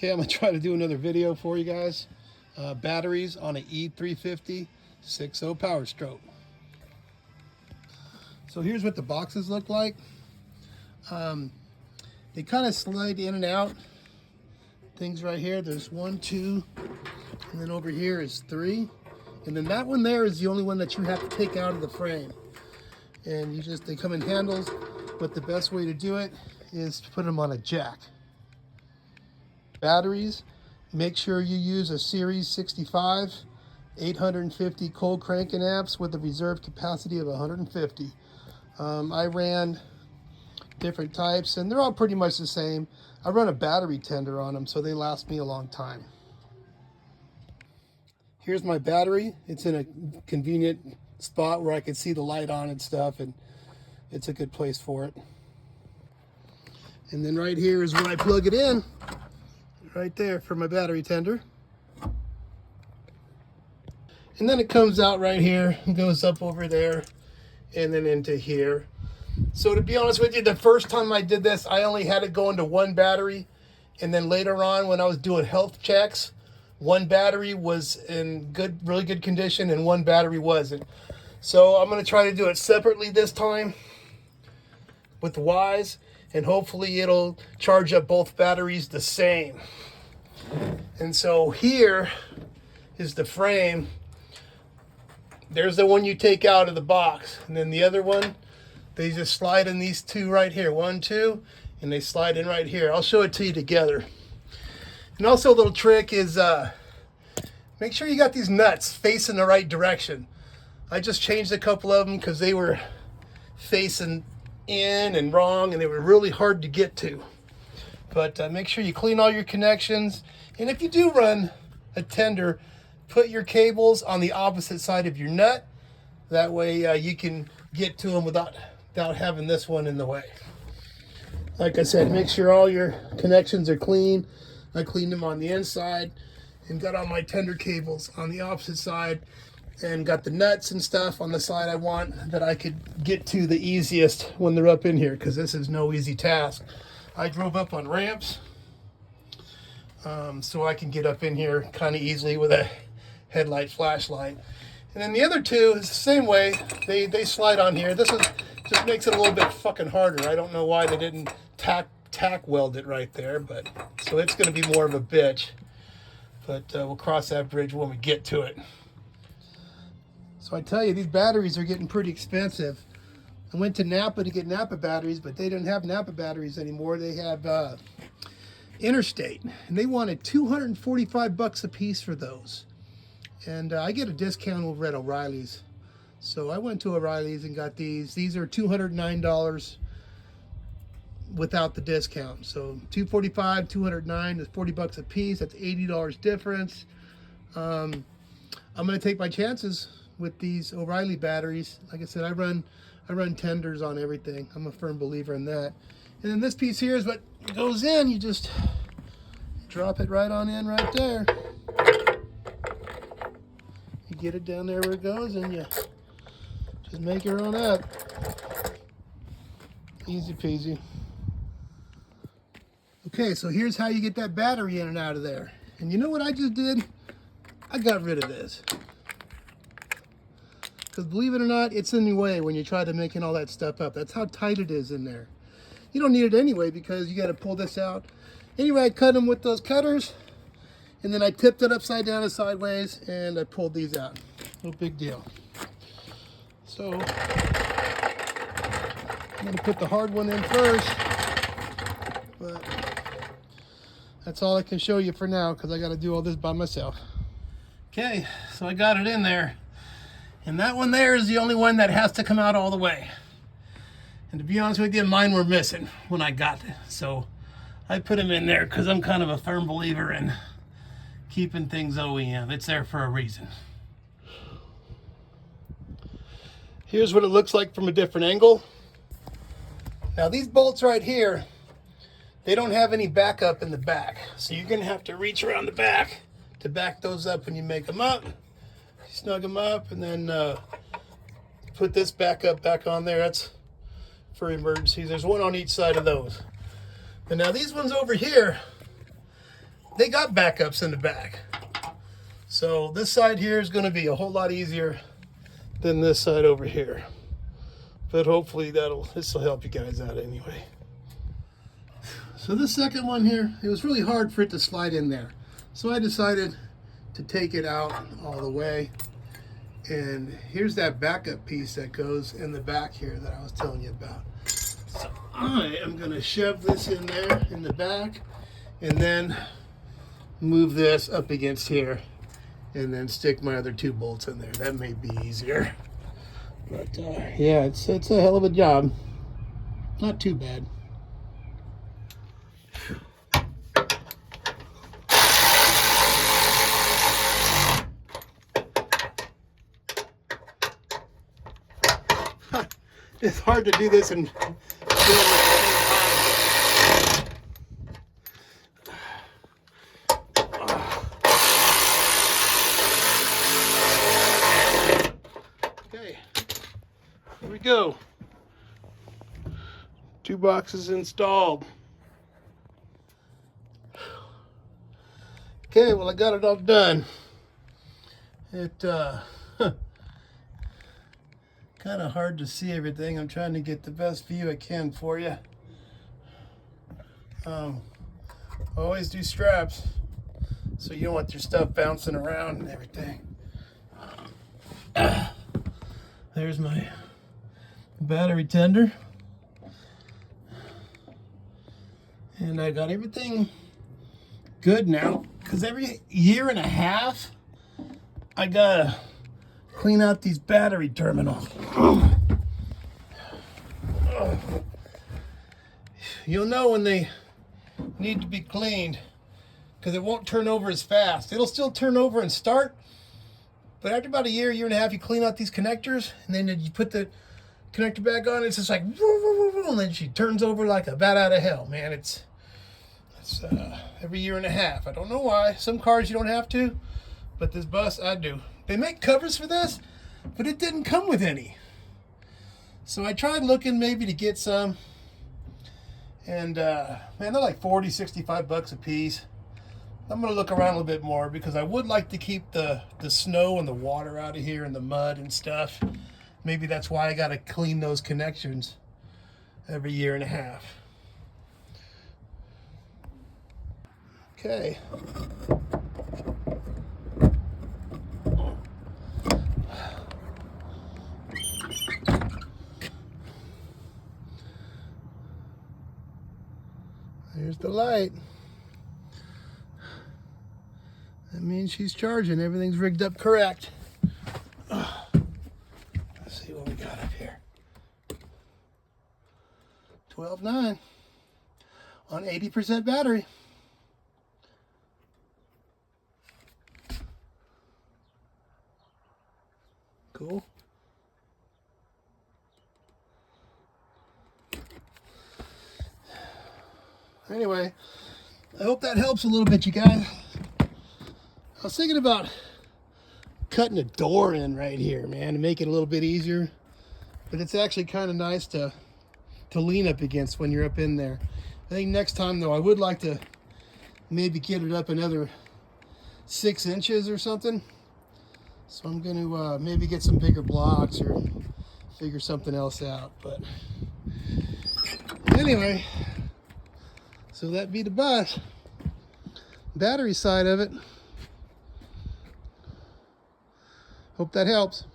Okay, I'm gonna try to do another video for you guys. Batteries on an E-350 6.0 Power Stroke. So here's what the boxes look like. They kind of slide in and out. Things right here, there's 1, 2, and then over here is 3. And then that one there is the only one that you have to take out of the frame. And they come in handles, but the best way to do it is to put them on a jack. Batteries, make sure you use a Series 65, 850 cold cranking amps with a reserve capacity of 150. I ran different types and they're all pretty much the same. I run a battery tender on them, so they last me a long time. Here's my battery. It's in a convenient spot where I can see the light on and stuff, and it's a good place for it. And then right here is where I plug it in, right there for my battery tender. And then it comes out right here and goes up over there and then into here. So to be honest with you, the first time I did this, I only had it go into one battery. And then later on, when I was doing health checks, one battery was in really good condition and one battery wasn't. So I'm going to try to do it separately this time with the Ys, and hopefully it'll charge up both batteries the same. And so here is the frame. There's the one you take out of the box, and then the other one, they just slide in these two right here, 1, 2, and they slide in right here. I'll show it to you together. And also a little trick is make sure you got these nuts facing the right direction. I just changed a couple of them because they were facing in and wrong, and they were really hard to get to. But make sure you clean all your connections. And if you do run a tender, put your cables on the opposite side of your nut. That way you can get to them without having this one in the way. Like I said, make sure all your connections are clean. I cleaned them on the inside and got all my tender cables on the opposite side, and got the nuts and stuff on the side I want that I could get to the easiest when they're up in here, because this is no easy task. I drove up on ramps so I can get up in here kind of easily with a headlight flashlight. And then the other two is the same way. They slide on here. This just makes it a little bit fucking harder. I don't know why they didn't tack weld it right there, but so it's going to be more of a bitch. But we'll cross that bridge when we get to it. So I tell you, these batteries are getting pretty expensive. I went to Napa to get Napa batteries, but they didn't have Napa batteries anymore. They have Interstate, and they wanted $245 a piece for those. And I get a discount over at O'Reilly's. So I went to O'Reilly's and got these. These are $209 without the discount. So $245, $209 is $40 a piece. That's $80 difference. I'm going to take my chances with these O'Reilly batteries. Like I said, I run tenders on everything. I'm a firm believer in that. And then this piece here is what goes in. You just drop it right on in right there. You get it down there where it goes, and you just make your own up. Easy peasy. Okay, so here's how you get that battery in and out of there. And you know what I just did? I got rid of this. Because believe it or not, it's in your way when you try to making all that stuff up. That's how tight it is in there. You don't need it anyway because you got to pull this out. Anyway, I cut them with those cutters, and then I tipped it upside down and sideways, and I pulled these out. No big deal. So I'm going to put the hard one in first, but that's all I can show you for now because I got to do all this by myself. Okay, so I got it in there. And that one there is the only one that has to come out all the way. And to be honest with you, mine were missing when I got it. So I put them in there because I'm kind of a firm believer in keeping things OEM. It's there for a reason. Here's what it looks like from a different angle. Now these bolts right here, they don't have any backup in the back. So you're gonna have to reach around the back to back those up when you make them up. Snug them up, and then put this back on there. That's for emergencies. There's one on each side of those. And now these ones over here, they got backups in the back. So this side here is going to be a whole lot easier than this side over here. But hopefully this will help you guys out anyway. So this second one here, it was really hard for it to slide in there. So I decided to take it out all the way. And here's that backup piece that goes in the back here that I was telling you about. So I am going to shove this in there in the back and then move this up against here and then stick my other 2 bolts in there. That may be easier. But yeah, it's a hell of a job. Not too bad. It's hard to do this and film at the same time. Okay, here we go. 2 boxes installed. Okay, well I got it all done. It kind of hard to see everything. I'm trying to get the best view I can for you. Always do straps so you don't want your stuff bouncing around and everything. There's my battery tender. And I got everything good now, because every year and a half I gotta clean out these battery terminals. You'll know when they need to be cleaned, because it won't turn over as fast. It'll still turn over and start, but after about a year and a half, you clean out these connectors, and then you put the connector back on. It's just like, and then she turns over like a bat out of hell, man. It's every year and a half. I don't know why. Some cars you don't have to, but this bus I do. They make covers for this, but it didn't come with any. So I tried looking maybe to get some, and man, they're like 40, 65 bucks a piece. I'm gonna look around a little bit more, because I would like to keep the snow and the water out of here and the mud and stuff. Maybe that's why I gotta clean those connections every year and a half. Okay. There's the light. That means she's charging. Everything's rigged up correct. Let's see what we got up here. 12.9 on 80% battery. Cool. Anyway, I hope that helps a little bit, you guys. I was thinking about cutting a door in right here, man, to make it a little bit easier. But it's actually kind of nice to lean up against when you're up in there. I think next time, though, I would like to maybe get it up another 6 inches or something. So I'm going to maybe get some bigger blocks or figure something else out. But anyway, so that be the bus. Battery side of it. Hope that helps.